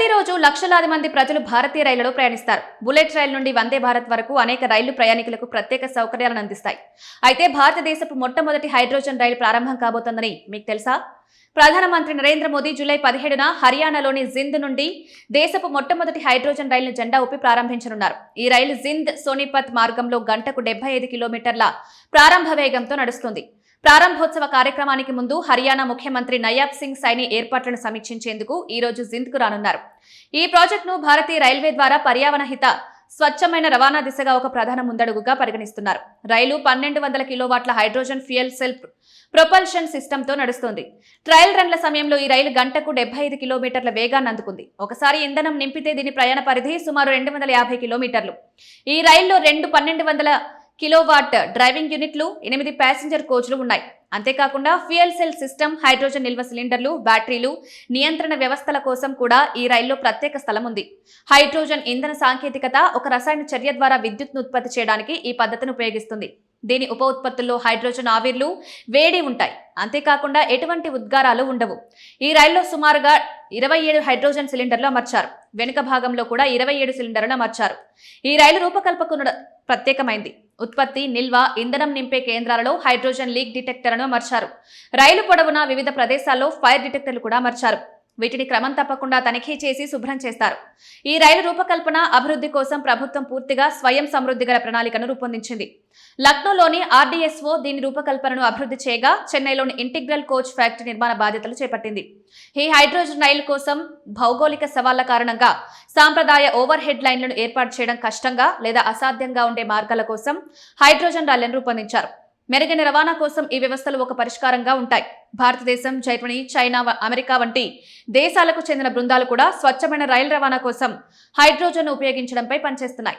ప్రతిరోజు లక్షలాది మంది ప్రజలు భారతీయ రైళ్లలో ప్రయాణిస్తారు. బుల్లెట్ రైలు నుండి వందే భారత్ వరకు అనేక రైళ్లు ప్రయాణికులకు ప్రత్యేక సౌకర్యాలను అందిస్తాయి. అయితే భారతదేశపు మొట్టమొదటి హైడ్రోజన్ రైలు ప్రారంభం కాబోతోందని మీకు తెలుసా? ప్రధానమంత్రి నరేంద్ర మోదీ జూలై 17న హర్యానాలోని జింద్ నుండి దేశపు మొట్టమొదటి హైడ్రోజన్ రైలును జెండా ఊపి ప్రారంభించనున్నారు. ఈ రైలు జింద్ సోనిపత్ మార్గంలో గంటకు 75 కిలోమీటర్ల ప్రారంభ వేగంతో నడుస్తుంది. ప్రారంభోత్సవ కార్యక్రమానికి ముందు హర్యానా ముఖ్యమంత్రి నయాబ్ సింగ్ సైని ఏర్పాట్లను సమీక్షించేందుకు ఈ రోజు జింద్కు రానున్నారు. ఈ ప్రాజెక్టును భారతీయ రైల్వే ద్వారా పర్యావరణ హిత స్వచ్ఛమైన రవాణా దిశగా ఒక ప్రధాన ముందడుగుగా పరిగణిస్తున్నారు. రైలు 1200 కిలోవాట్ల హైడ్రోజన్ ఫ్యూయల్ సెల్ ప్రొపల్షన్ సిస్టంతో నడుస్తుంది. ట్రయల్ రన్ల సమయంలో ఈ రైలు గంటకు 75 కిలోమీటర్ల వేగాన్ని అందుకుంది. ఒకసారి ఇంధనం నింపితే దీని ప్రయాణ పరిధి సుమారు 250 కిలోమీటర్లు. ఈ రైల్లో 1200 కిలోవాట్ డ్రైవింగ్ యూనిట్లు, 8 ప్యాసింజర్ కోచ్లు ఉన్నాయి. అంతేకాకుండా ఫ్యూయల్ సెల్ సిస్టమ్, హైడ్రోజన్ నిల్వ సిలిండర్లు, బ్యాటరీలు, నియంత్రణ వ్యవస్థల కోసం కూడా ఈ రైల్లో ప్రత్యేక స్థలం ఉంది. హైడ్రోజన్ ఇంధన సాంకేతికత ఒక రసాయన చర్య ద్వారా విద్యుత్ను ఉత్పత్తి చేయడానికి ఈ పద్ధతిని ఉపయోగిస్తుంది. దీని ఉప ఉత్పత్తుల్లో హైడ్రోజన్ ఆవిర్లు, వేడి ఉంటాయి. అంతేకాకుండా ఎటువంటి ఉద్గారాలు ఉండవు. ఈ రైల్లో సుమారుగా 27 హైడ్రోజన్ సిలిండర్లు అమర్చారు. వెనుక భాగంలో కూడా 27 సిలిండర్లు అమర్చారు. ఈ రైలు రూపకల్పన ప్రత్యేకమైంది. ఉత్పత్తి, నిల్వ, ఇంధనం నింపే కేంద్రాలలో హైడ్రోజన్ లీక్ డిటెక్టర్లను అమర్చారు. రైలు పొడవునా వివిధ ప్రదేశాల్లో ఫైర్ డిటెక్టర్లు కూడా అమర్చారు. వీటిని క్రమం తప్పకుండా తనిఖీ చేసి శుభ్రం చేస్తారు. ఈ రైలు రూపకల్పన, అభివృద్ధి కోసం ప్రభుత్వం పూర్తిగా స్వయం సమృద్ధి గల ప్రణాళికను రూపొందించింది. లక్నోలోని ఆర్డీఎస్ఓ దీని రూపకల్పనను అభివృద్ధి చేయగా, చెన్నైలోని ఇంటిగ్రల్ కోచ్ ఫ్యాక్టరీ నిర్మాణ బాధ్యతలు చేపట్టింది. ఈ హైడ్రోజన్ రైలు కోసం భౌగోళిక సవాళ్ల కారణంగా సాంప్రదాయ ఓవర్ హెడ్ లైన్లను ఏర్పాటు చేయడం కష్టంగా లేదా అసాధ్యంగా ఉండే మార్గాల కోసం హైడ్రోజన్ రైళ్లను రూపొందించారు. మెరుగైన రవాణా కోసం ఈ వ్యవస్థలు ఒక పరిష్కారంగా ఉంటాయి. భారతదేశం, జర్మనీ, చైనా, అమెరికా వంటి దేశాలకు చెందిన బృందాలు కూడా స్వచ్ఛమైన రైలు రవాణా కోసం హైడ్రోజన్ ఉపయోగించడంపై పనిచేస్తున్నాయి.